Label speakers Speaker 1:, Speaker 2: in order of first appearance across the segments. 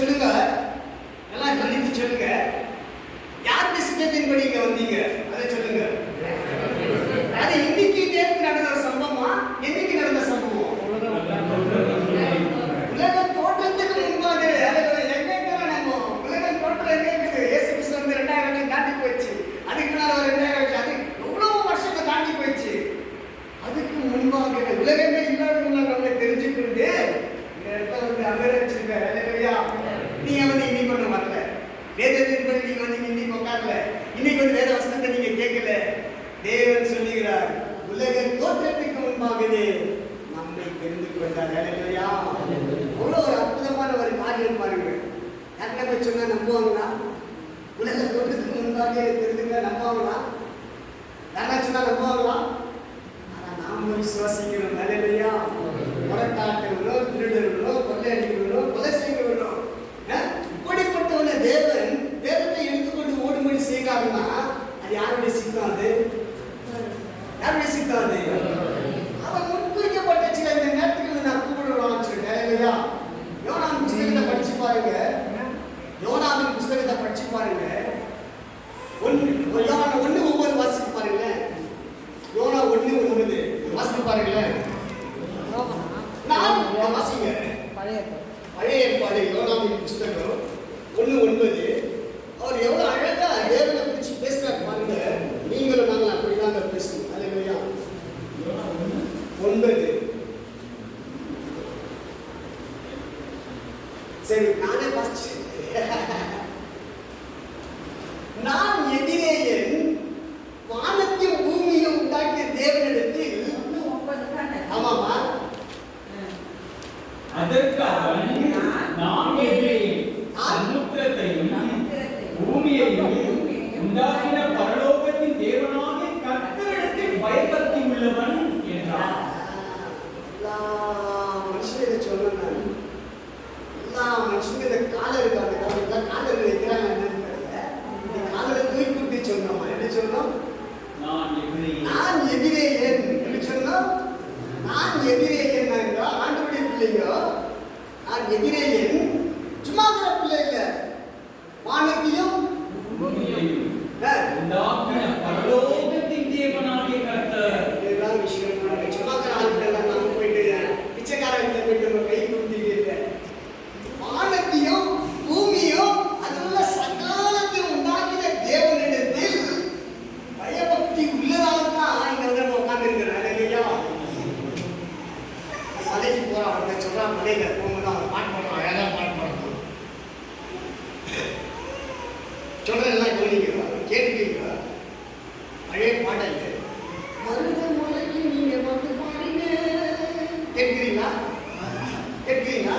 Speaker 1: சொல்லுங்க, எல்லாம் கணித்து சொல்லுங்க. யாருடைய சித்தத்தின்படி இங்க வந்தீங்க அதை சொல்லுங்க. அது இன்னைக்கு நேற்று நடந்த சம்பவமா, என்னைக்கு நடந்த சம்பவம்? உலக தோற்றத்துக்கு முன்பாக. எங்க நம்ம உலகம் தோற்றம் எங்க இருக்குது? இயேசு கிறிஸ்து வந்து 2000 வருஷம் தாண்டி போயிடுச்சு. அதுக்கு மேல ஒரு 2000 வருஷம், அது எவ்வளவு வருஷத்தை தாண்டி போயிடுச்சு. அதுக்கு முன்பாக உலகமே இல்லாதவங்க நம்மளை தெரிஞ்சுக்கொண்டு இந்த இடத்துல வந்து அமர வச்சிருக்க. நீங்க வந்து இன்னைக்கு ஒண்ணு வரல, வேதத்தின்படி நீங்க வந்து இன்னைக்கு உட்காரல, இன்னைக்கு வந்து வேத வசனத்தை நீங்க கேட்கல. தேவன் சொல்லுகிறார், உலக தோற்றத்துக்கு முன்பாகவே நம்மை தெரிந்து கொண்டார். ஹல்லேலூயா. அவ்வளோ ஒரு அற்புதமான ஒரு காரியம் பாருங்க. யாருன்னா போய் சொன்னா நம்புவாங்களா? உலக தோற்றத்துக்கு முன்பாகவே தெரிஞ்சுங்க நம்புவாங்களா? யாரா சொன்னா நம்புவாங்களா? ஆனா நாம விசுவாசிக்கிறோம். ஹல்லேலூயா. முரட்டாட்டவனோ, திருடர்களோ, கொள்ளையடிக்கிறவனோ, கொலை செய்கிறவனோ, இப்படிப்பட்டவன தேவன் வேதத்தை எடுத்துக்கொண்டு ஓடும்படி செய்கிறாருன்னா அது யாருடைய சித்தம்? அது யாருடைய சித்தம்? அது அவன் முன்குறிக்கப்பட்ட சில இந்த நேரத்துக்கு நான் கூப்பிடுவான்னு சொல்லிட்டேன் இல்லையா? யோனாவின் புஸ்தகத்தை படிச்சு பாருங்க. யோனாவின் புஸ்தகத்தை படிச்சு பாருங்க. யோனா 1:9 வாசித்து பாருங்க. யோனா 1:9 வாசித்து பாருங்களேன். நான் வாசிங்க. பழைய ஏற்பாடு யோனாவின் புஸ்தகம் 1:9. அவர் எவ்வளவு அழகா தேவனை குறிச்சு பேசுறாரு பாருங்க. நீங்களும் நாங்கள் அப்படிதாங்க பேசணும். ஹல்லேலூயா. 9. சரி, நானே வாசிச்சு. நான் எதிரேயன் வானத்தையும் பூமியும் உண்டாக்கிய தேவனிடத்தில். ஆமாமா.
Speaker 2: அதற்காக நான் எதிரேயன் சமுத்திரத்தையும் பூமியையும் உண்டாக்கின பரலோகத்தின் தேவனாகிய கர்த்தரிடத்தில் பயபக்தி உள்ளவன் என்றார்.
Speaker 1: எல்லா மனுஷனுக்கு சொல்லணும். எல்லா மனுஷனுக்கு இந்த காலம் இருக்காது. காலம் வைக்கிறாங்க என்னன்னு தெரியல. இந்த காலத்தை தூக்கி விட்டு சொன்னோமா? எப்படி சொன்னோம்? நான் எதிரேயன் எப்படி சொன்னோம்? நான் எதிரேயன் என்றால் ஆண்டவருடைய பிள்ளைங்க. நான் எதிரேயன் சும்மா பிள்ளை இல்ல, வானத்தையும்
Speaker 2: பூமியையும் உண்டாக்கின பரலோகத்தின் தேவனாகிய கர்த்தர்.
Speaker 1: இதுதான் விஷயம். சும்மா ஆட்கள் நம்ம போயிட்டு பிச்சைக்காரங்க போயிட்டு நம்ம கை கொடுத்தீங்க இல்லை. வானத்தையும் பூமியும் அதுல சகலத்தையும் உண்டாக்கின தேவனிடத்தில் பயபக்தி உள்ளதாக தான் இங்க வந்து நம்ம உட்கார்ந்து இருக்கிறோம். இல்லையா? மலைக்கு போறோம், அவங்க சொல்றான் மலையில போகும்போது அவங்க பாட்டு பாடுறோம், அழகா பாட்டு பாடுறோம். சொல்றதெல்லாம் கவனிக்கிறோம், கேட்டுக்கிறீங்க. பழைய பாடல் மருத மலைக்கு நீங்க வந்து பாருங்க. கேட்கிறீங்களா? கேட்கிறீங்களா?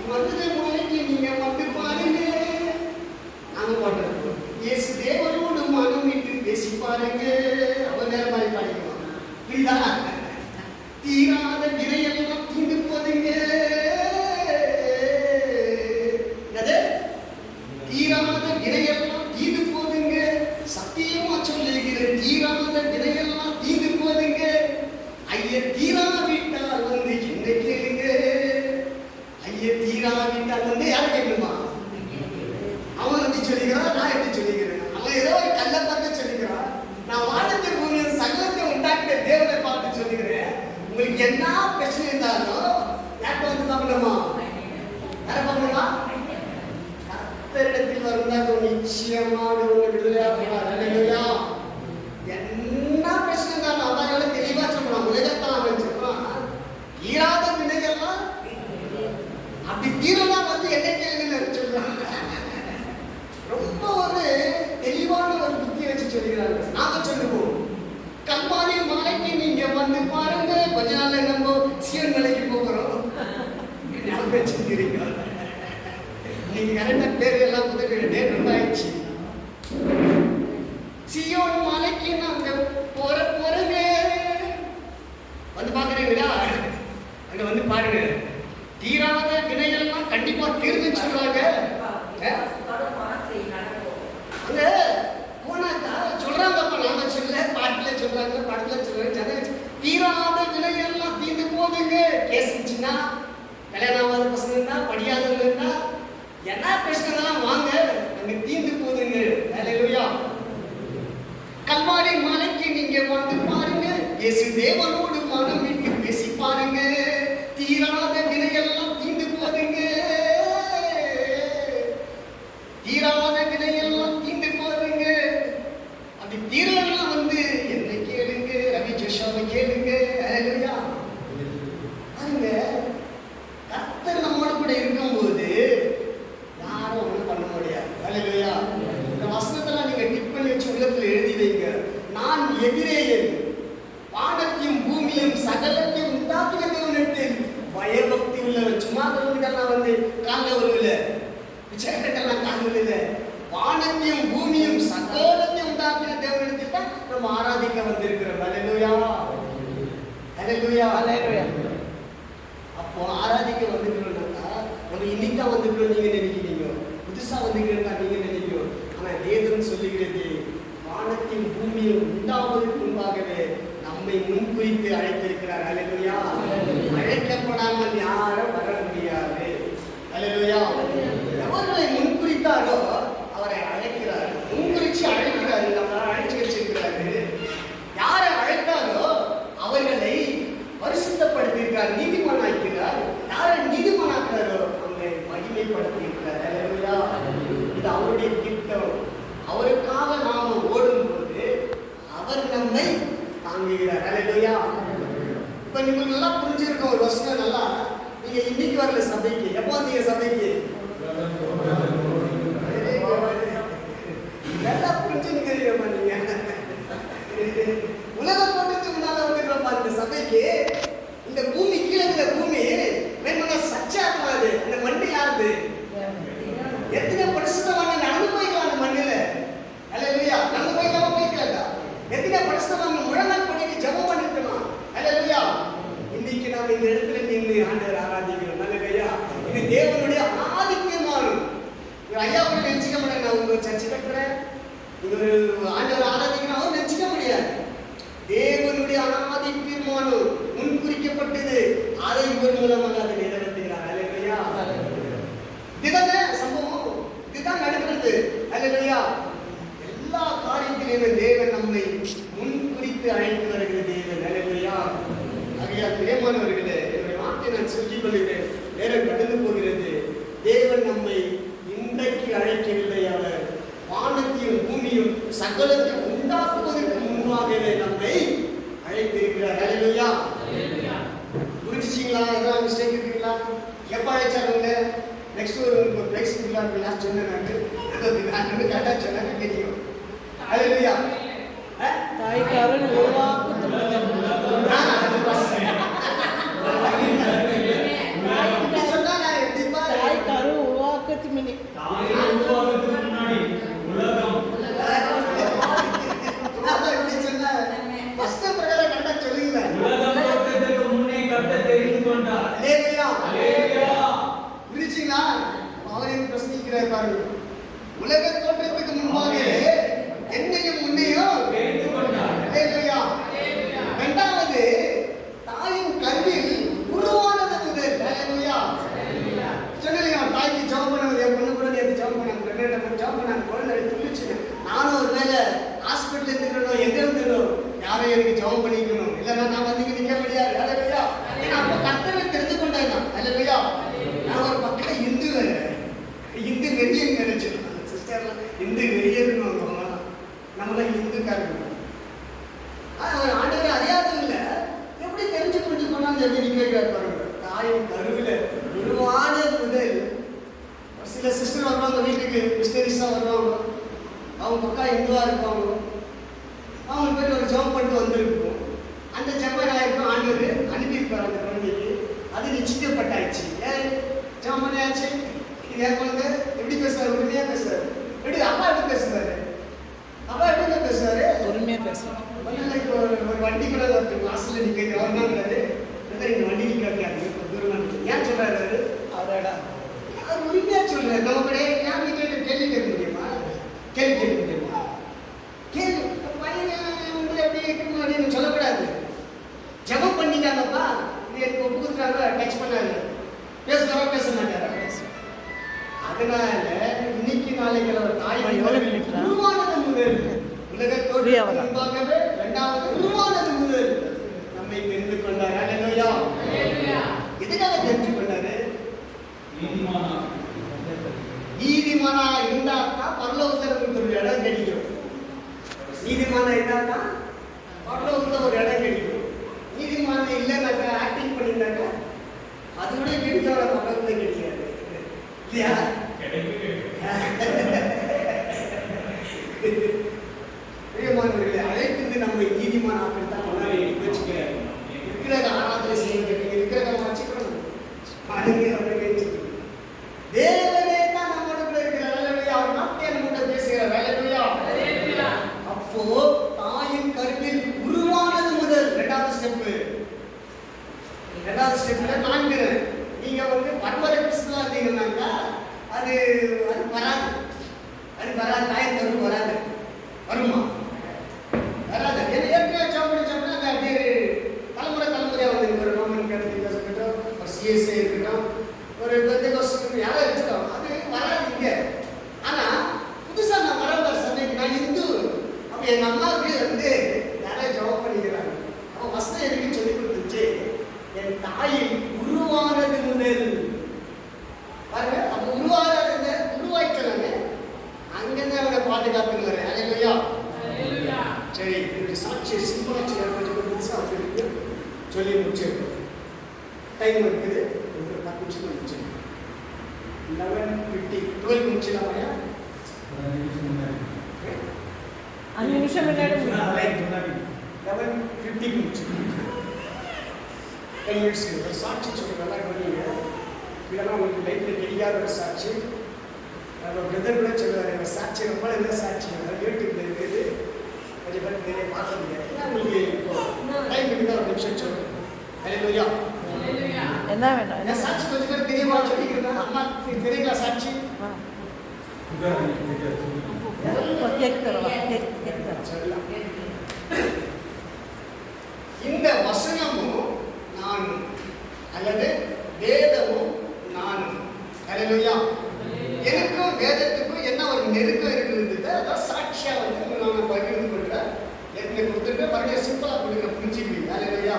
Speaker 1: மருத மலைக்கு நீங்க வந்து பாருங்க. நாங்க பாடுறோம், இயேசு தேவனோடு மனம் விட்டு பேசி பாருங்க. அவன் வேற மாதிரி பாடிக்கிறோம். புரியுதா? தீராத வினையெல்லாம் தீண்டு போதுங்க. தீராத வினையெல்லாம் தீண்டு போதுங்க. சத்தியமா சொல்லுகிறேன், தீராத வினையெல்லாம் தீண்டு போதுங்க. ஐய தீராவிட்டால் வந்து என்ன கேளுங்க. ஐய தீராவிட்டால் வந்து யாரை கேட்கணுமா? அவன் வந்து சொல்லுகிறான், நான் எப்படி சொல்லுகிறேன்? அவன் ஏதோ ஒரு கல்லை பார்த்து சொல்லுகிறான். நான் வானத்தை பூமியை சகலத்தை உண்டாக்கின தேவனை பார்த்து சொல்லுகிறேன். உங்களுக்கு என்ன பிரச்சனை இருந்தாலும் யார்கிட்ட வந்து பார்க்கணுமா? யாரை பார்க்கணுமா? கர்த்தரிடத்தில் வருந்தால் நிச்சயமாக உங்களை விடுதலையா. என்ன பிரச்சனை இருந்தாலும் அதான் தெளிவா சொல்றான். உலகத்தான் அவன் சொல்றான், தீராத வினைகள்லாம் அப்படி தீரலாம் வந்து என்ன கேள்வின்னு சொல்றாங்க. ரொம்ப ஒரு தெளிவான ஒரு புத்தியை வச்சு சொல்லுகிறாங்க. நாம சொல்லுவோம், கல்வாரி மலைக்கு நீங்க வந்து பாருங்க. கொஞ்ச நாள்ல நம்ம சீன் மலைக்கு போகிறோம். ஞாபகம் வச்சுக்கிறீங்க. நீங்க கரெக்டா பேர் எல்லாம் புதுக்கிற டேட் ரொம்ப ஆயிடுச்சு. சியோன் மலைக்கு நாங்க போறங்க. வந்து பாக்குறீங்களா? அங்க வந்து பாருங்க. தீராத வினைகள்லாம் கண்டிப்பா தீர்ந்துன்னு சொல்றாங்க. அங்க போனாக்கா சொல்றாங்கப்பா, நாம சொல்ல பாட்டுல சொல்றாங்க, படத்துல சொல்றாங்க. தீராத வினைகள்லாம் தீர்ந்து போதுங்க. கேஸ் இருந்துச்சுன்னா கல்யாணம் ஆகாத பசங்க இருந்தா, படியாதவங்க இருந்தா, என்ன பிரச்சனைலாம் வாங்க, அங்க தீர்ந்து போகுதுங்க. ஹalleluya. கல்வாரி மலைக்கு நீங்க வந்து பாருங்க, இயேசு தேவனோடு மனம் விட்டு பேசி பாருங்க, தீராத வினையெல்லாம் தீர்ந்து போகுதுங்க. தீராத வினையெல்லாம் தீர்ந்து போகுதுங்க. அப்படி தீரலாம் வந்து என்ன கேளுங்க, ரவி ஜோஷாவை கேளுங்க. ஹalleluya. பாருங்க, கர்த்தர் நம்மோட கூட இருக்கும்போது யாரும் ஒன்றும் பண்ண முடியாது. ஹalleluya. இந்த வசனத்தெல்லாம் நீங்க டிப் பண்ணி வச்சு உள்ளத்துல எழுதி வைங்க. நான் எபிரேயன், வானத்தையும் பூமியும் சகலத்தையும் உண்டாக்கின தேவனிடத்தில் பயபக்தி உள்ளவர். சும்மா இருக்கிறவங்கெல்லாம் வந்து காலில் விழுல, பிச்சைக்கட்டெல்லாம் காலில் விழுல. வானத்தையும் பூமியும் சகலத்தையும் உண்டாக்கின தேவனிடத்தில் தான் நம்ம ஆராதிக்க வந்திருக்கிறோம். ஹalleluya. ஹalleluya. ஹalleluya. அப்போ ஆராதிக்க வந்துக்கிறோம்னா நம்ம இன்னைக்கு தான் வந்துக்கிறோம் நீங்க நினைக்கிறீங்க, புதுசா வந்துக்கிறோம் நீங்க நினைக்கிறோம். ஆனா வேதம் சொல்லுகிறது, வானத்தின் பூமியை உண்டாவதற்கு முன்பாகவே நம்மை முன்குறித்து அழைத்திருக்கிறார். ஹalleluya. அழைக்கப்படாமல் யாரும் வர முடியாது. ஹalleluya. எவர்களை முன்குறித்தாரோ அவரை அழைக்கிறார். முன்குறிச்சு அழைக்கிறாரு, நம்மளை அழைச்சு வச்சிருக்கிறாரு. யாரை அழைத்தாரோ அவர்களை பரிசுத்தப்படுத்தியிருக்கிறார், நீதிமானாக்கிறார். யாரை நீதிமானாக்கிறாரோ அவங்களை மகிமைப்படுத்தியிருக்கிறார். ஹalleluya. இது அவருடைய திட்டம். அவருக்காக நாம ஓடும்போது அவர் நம்மை தாங்குகிறார். ஹalleluya. இப்ப நீங்க நல்லா புரிஞ்சிருக்க ஒரு வசனம். நல்லா நீங்க இன்னைக்கு வரல சபைக்கு, எப்போ வந்தீங்க சபைக்கு? நல்லா புரிஞ்சுக்கிறீங்கம்மா நீங்க. உலக தோற்றத்துக்கு முன்னால வந்துக்கிறோம் இந்த சபைக்கு. இந்த பூமி கீழே இருக்கிற பூமி வேணும்னா சச்சா இருக்காது. அந்த மண்ணு யாருது? எத்தனை பரிசுத்தமான நடந்து போய்க்கலாம் அந்த மண்ணில. ஹalleluya. நடந்து போய்க்காம போய்க்கலாம்டா. எத்தனை பரிசுத்தமான முழங்கால் பண்ணிட்டு ஜெபம் பண்ணிருக்கலாம். ஹalleluya. இன்னைக்கு நாம இந்த இடத்துல நின்று ஆண்டவரை ஆராதிக்கிறோம். ஹalleluya. இது தேவனுடைய ஆதித்யமானம். ஐயா போய் நினைச்சுக்க முடியாது, நான் உங்க சர்ச்சை கட்டுறேன், இது ஆண்டவர் ஆராதிக்கணும் அவர் நினைச்சுக்க முடியாது. தேவனுடைய அனாதி தீர்மானம் முன்குறிக்கப்பட்டது. அதை இவர் மூலமாக அதை நிறைவேற்றுகிறார். ஹalleluya. இதுதான் சம்பவம், இதுதான் நடக்கிறது. ஹalleluya. எல்லா காரியத்திலும் தேவன் நம்மை முன்குறித்து அழைத்து வருகிற தேவன். ஹalleluya. ஐயா பிரியமானவர்களே, என்னுடைய வார்த்தை நான் சொல்லிக் கொள்கிறேன், நேரம் கடந்து போகிறது. தேவன் நம்மை இன்றைக்கு அழைக்கவில்லை. அவர் வானத்தையும் பூமியும் சகலத்தையும் உண்டாக்குவதற்கு முன்பாகவே நம்மை அழைத்திருக்கிறார். ஹalleluya. புரிஞ்சுச்சிங்களா? ஏதாவது மிஸ்டேக் இருக்குங்களா? எப்போ அழைச்சாருங்க? நெக்ஸ்ட் ஒரு பிரைஸ் கொடுக்கலாம் சொன்னேன். நான் கரெக்டாக சொன்னேன் தெரியும். ஹalleluya.
Speaker 3: தாய்க்காரன் உருவாக்கு
Speaker 1: சொன்னா நான் எப்படிப்பா
Speaker 3: தாய்க்காரன் உருவாக்கத்து மினி
Speaker 2: முன்னாடி உலகம் உலகம் தோற்றத்துக்கு முன்னே கர்த்தர் தெரிந்து கொண்டார். ஹalleluya.
Speaker 1: புரிஞ்சுங்களா? அவரையும் பிரசங்கிக்கிறார் பாருங்க. உலக தோற்றத்துக்கு முன்பாக என்னையும் முன்னையும்
Speaker 2: தெரிந்து கொண்டார்.
Speaker 1: ஹalleluya. இரண்டாவது தாயின் கருவில் உருவானது முதல். ஹalleluya. சொன்னலையா தாய்க்கு ஜெபம் பண்ணுவது, என் பொண்ணு கூட நேற்று ஜெபம் பண்ணாங்க, கண்ணீர் ஜெபம் பண்ணாங்க, குழந்தை துள்ளிச்சு. நானும் ஒரு வேலை ஹாஸ்பிட்டல் இருந்துக்கணும், எங்க இருந்துக்கணும், யாரும் எனக்கு ஜெபம் பண்ணிக்கணும், இல்லைன்னா நான் வந்து நிற்க முடியாது. ஹalleluya. ஏன்னா அப்போ கர்த்தரை தெரிந்து கொண்டாங்க. ஹalleluya. நான் ஒரு பக்கம் இந்து இந்து வெறியன் நினைச்சிருக்கேன். சிஸ்டர்லாம் இந்து வெறியன்னு நம்மளாம் இந்துக்காரங்க. ஒரு ஆண்டவரை அறியாதும் இல்லை, எப்படி தெரிஞ்சு கொண்டு போனாலும் எப்படி நிற்க வைக்கிறார் பாருங்க. தாயின் கருவில் உருவான முதல் சில சிஸ்டர் வருவாங்க வீட்டுக்கு, மிஸ்டரிஸாக வருவாங்க, அவங்க பக்கம் இந்துவாக இருப்பாங்க. அவங்க போய்ட்டு ஒரு ஜெபம் பண்ணிட்டு வந்திருப்போம். அந்த ஜெபம் ஆயிருக்கும் ஆண்டவர் அனுப்பியிருப்பார் அந்த குழந்தைக்கு. அது நிச்சயப்பட்டாச்சு. ஏன் ஜெபம் பண்ணியாச்சு? இது ஏன் குழந்தை எப்படி பேசுறாரு? உரிமையாக பேசுறாரு. எப்படி அப்பா எப்படி பேசுறாரு? அப்பா எப்படி பேசுறாரு?
Speaker 3: பொறுமையா பேசுறோம்.
Speaker 1: ஒரு வண்டி கூட ஒருத்தர் கிளாஸ்ல நிற்க கவர்னாங்கிறாரு, இந்த வண்டி நிற்காது தூரமா நிற்க. ஏன் சொல்றாரு? அவரோட அவர் உரிமையா சொல்றாரு. நம்ம கூட கேள்வி கேட்டு கேள்வி கேட்க முடியுமா? கேள்வி கேட்க முடியுமா? கேள்வி பையன் வந்து எப்படி இருக்கணும் அப்படின்னு சொல்லக்கூடாது. ஜெபம் பண்ணிட்டாங்கப்பா, இது எனக்கு ஒப்பு கொடுக்குறாங்க, டச் பண்ணாங்க, இன்னைக்கு நாளைக்கு அவர் தாய்
Speaker 3: எவ்வளவு minute-ஆ?
Speaker 1: உருவானது முதல் உலகத்தோடு
Speaker 3: Free hour-ஆ?
Speaker 1: முன்பாகவே இரண்டாவது உருவானது முதல் நம்மை தெரிந்து கொண்டார். அல்லேலூயா. எதுக்காக தெரிந்து கொண்டாரு? நீதிமானா இருந்தா தான் பரலோகத்துல நமக்கு ஒரு இடம் கிடைக்கும். நீதிமானா இருந்தா தான் பரலோகத்துல ஒரு இடம் கிடைக்கும். நீதிமான இல்லைனாக்கா ஆக்டிங் பண்ணியிருந்தாக்கா அது கூட கிடைக்காத பரலோகத்துல கிடைக்காது இல்லையா? பிரியமானவர்களே, அழைக்கிறது நம்ம நீதிமான ஆக்கள் தான் பண்ணவே வச்சுக்கிறார். இருக்கிறத ஆராதனை செய்யணும், இருக்கிறத வச்சுக்கணும். தேவனே தான் நம்மோட கூட இருக்கிறார். அல்லேலூயா. அவர் நாட்டே நம்மோட பேசுகிறார். அல்லேலூயா. அப்போ தாயின் கருவில் உருவானது முதல் இரண்டாவது ஸ்டெப்ல நான்கு. நீங்க வந்து பரம்பர கிறிஸ்துவா இருந்தீங்கன்னாக்கா அது வராது. தாயின் கருவு வராது. வருமா? வராது. ஏற்கனவே சாப்பிட அந்த அப்படியே தலைமுறையா வந்து ஒரு ரோமன் கேத்தலிக்கா இருக்கட்டும், ஒரு சிஎஸ்ஐ இருக்கட்டும், ஒரு பெந்தேகோஸ்தல் யாரோ இருக்கட்டும், அது வராது இங்க. ஆனா புதுசா நான் வரவர் சபைக்கு நான் இந்து. அப்ப எங்க அம்மாவுக்கு வந்து யாரோ ஜவாப் பண்ணிக்கிறாங்க. அவன் வசனம் எதுக்கு சொல்லி கொடுத்துச்சு? என் தாயில் உருவானது முதல். பாருங்க, அப்ப உருவானது உருவாய்க்கலாங்க. அங்கிருந்து அவனை பாதுகாத்துன்னு வரேன். அல்லேலூயா. சரி, என்னுடைய சாட்சியை சிம்பிளா சொல்லி முடிச்சிருக்கோம். டைம் இருக்குது, ஒரு 10 நிமிஷம் முடிச்சிருக்கோம். 11:50 12 முடிச்சிடலாமையா?
Speaker 3: 5 நிமிஷம் முன்னாடி
Speaker 1: 11:50 முடிச்சிருக்கோம். 10 மினிட்ஸ் ஒரு சாட்சி சொல்லி நல்லா கவனிங்க. இதெல்லாம் உங்களுக்கு லைஃப்பில் கிடைக்காத ஒரு சாட்சி. பிரதர் கூட சொல்லுவார், எங்கள் சாட்சி ரொம்ப நல்ல சாட்சி. யூடியூப்ல இருக்குது, கொஞ்சம் பேருக்கு நிறைய பார்க்க முடியாது. உங்களுக்கு இப்போ டைம் இருக்குது, ஒரு நிமிஷம் சொல்லுங்கள். அல்லேலூயா.
Speaker 3: என்ன வேணும்?
Speaker 1: என் சாட்சி கொஞ்சம் பேர் தெரியுமா சொல்லிக்கிறேன். அம்மா தெரியுங்களா சாட்சி? சொல்லலாம். இந்த வசனமும் நானும் அல்லது வேதமும் நானும். அல்லேலூயா. எனக்கும் வேதத்துக்கும் என்ன ஒரு நெருக்கம் இருக்குது, அதான் சாட்சியா வந்து நான் பகிர்ந்து கொள்றேன். எனக்கு கொடுத்துட்டு மறுபடியும் சிம்பிளா கொடுங்க, புரிஞ்சுக்குவீங்க. அல்லேலூயா.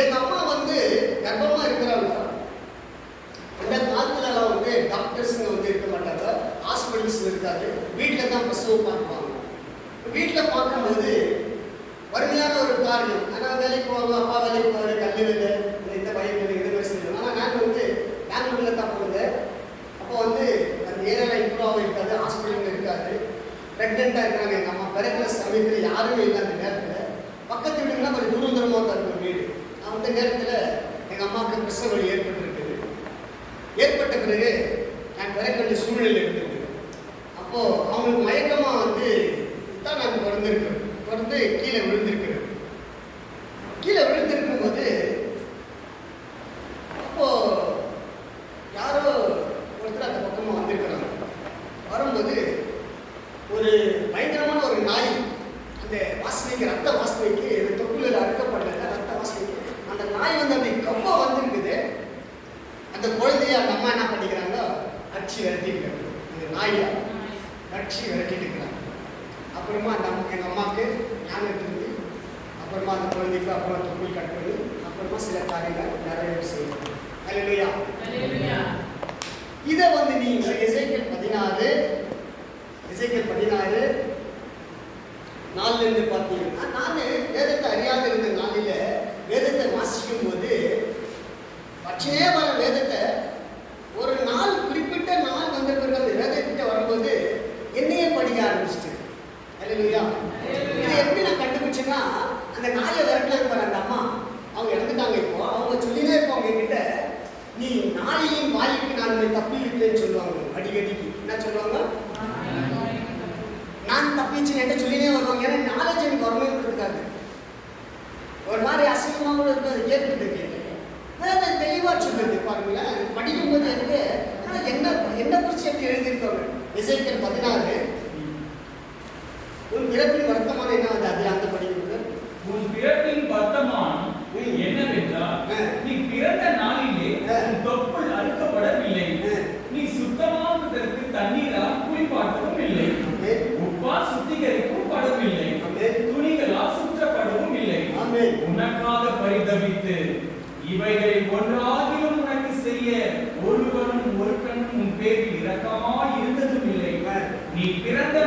Speaker 1: எங்க அம்மா வந்து கர்ப்பமா இருக்கிறாங்க. அந்த காலத்துலலாம் வந்து டாக்டர்ஸுங்க வந்து இருக்க மாட்டாங்க, ஹாஸ்பிட்டல்ஸ் இருக்காது, வீட்டில் தான் பிரசவம் பார்ப்பாங்க. வீட்டில் பார்க்கும்போது வறுமையான ஒரு காரியம். ஆனால் வேலைக்கு போவாங்க, அப்பா வேலைக்கு போவாங்க, கல்வி வேலை, இந்த பையன் வேலை, இந்த மாதிரி செய்யணும். ஆனால் நான் வந்து பெங்களூரில் தான் போனேன். அப்போ வந்து அந்த ஏரியாவில் இம்ப்ரூவ் இருக்காது, ஹாஸ்பிட்டல் இருக்காது, ப்ரெக்னெண்ட்டாக இருக்கிறாங்க. எங்கள் அம்மா பிறக்கிற சமயத்தில் யாருமே இல்லை. அந்த நேரத்தில் பக்கத்து வீடுங்களாம் கொஞ்சம் தூரமாக தான் இருக்கும் வீடு. அந்த நேரத்தில் எங்கள் அம்மாவுக்கு பிரசவ வலி ஏற்பட்ட பிறகு நான் பிறக்க வேண்டிய சூழ்நிலை இருந்தது. அப்போது அவங்களுக்கு மயக்கமாக வந்து தான் நான் பிறந்து கீழே விழுந்திருக்கிறேன். கீழே விழுந்திருக்கும் போது அப்போது யாரோ ஒருத்தர் அந்த பக்கமாக வந்திருக்கிறாங்க. வரும்போது ஒரு பயங்கரமான ஒரு நாய், அந்த வாசனைக்கு ரத்த வாசனைக்கு தொப்புளில் அறுக்கப்படல ரத்த வாசனைக்கு அந்த நாய் வந்து அந்த கப்பா வந்துருக்குது. அந்த குழந்தைய அந்த அம்மா என்ன பண்ணிக்கிறாங்க, அடிச்சு விரட்டிக்கிறாங்க. அந்த நாயை அடிச்சு விரட்டிட்டு இருக்கிறாங்க. அப்புறமா அந்த எங்கள் அம்மாவுக்கு ஞானம் இருந்து அப்புறமா அந்த குழந்தைக்கு அப்புறமா தொப்புள் கட் பண்ணி அப்புறமா சில காரியங்கள் நிறைய செய்யணும். அல்லேலூயா. இதை வந்து நீங்கள் எசேக்கியேல் 16 4 பார்த்தீங்கன்னா, நான் வேதத்தை அறியாத இருந்த நாளில் வேதத்தை வாசிக்கும் போது பச்சையே வர வேதத்தை ஒரு நாள் குறிப்பிட்ட நாள் வந்த பிறகு அந்த வேதத்திட்ட வரும்போது என்னையே படிக்க ஆரம்பிச்சிட்டு. அல்லேலூயா. இது எப்படி நான் கண்டுபிடிச்சேன்னா, அந்த நாயை விரட்டலாம் பாரு அந்த அம்மா, அவங்க இறந்துட்டாங்க. இப்போ அவங்க சொல்லினே இருப்பாங்க என்கிட்ட, நீ நாயின் வாய்க்கு நான் உன்னை தப்பிவிட்டேன்னு சொல்லுவாங்க. அடிக்கடிக்கு என்ன சொல்லுவாங்க, நான் தப்பிச்சுன்னு என்கிட்ட சொல்லினே வருவாங்க. ஏன்னா நாலேஜ் எனக்கு வரணும்னு இருக்காது, ஒரு மாதிரி அசிங்கமாக கூட இருக்காது. கேட்டுட்டு இருக்கேன் வேதம் தெளிவாக சொல்லுது பாருங்களேன். படிக்கும்போது எனக்கு என்ன குறித்து எப்படி எழுதியிருக்காங்க. எசேக்கியேல் 16 உன் பிறப்பின் வர்த்தமானம் என்ன வந்து அதில் அந்த படிக்கும்போது,
Speaker 2: உன் பிறப்பின் வர்த்தமானம் என்னவென்றால், நீ பிறந்த நாளிலே உன் தொப்புள் அறுக்கப்படவில்லை, நீ சுத்த தண்ணீரால் குளிப்பாட்டவும் இல்லை.
Speaker 1: ஆமென்.
Speaker 2: உப்பால் சுத்திகரிக்கவும் படவில்லை.
Speaker 1: ஆமென்.
Speaker 2: துணிகளால் சுற்றப்படவும் இல்லை.
Speaker 1: ஆமென்.
Speaker 2: உனக்காக பரிதபித்து இவைகளில் ஒன்றாகிலும் உனக்கு செய்ய ஒருவனும் ஒரு கண்ணும் உன் பேரில் இரக்கமாய் இருந்ததும் இல்லை. நீ பிறந்த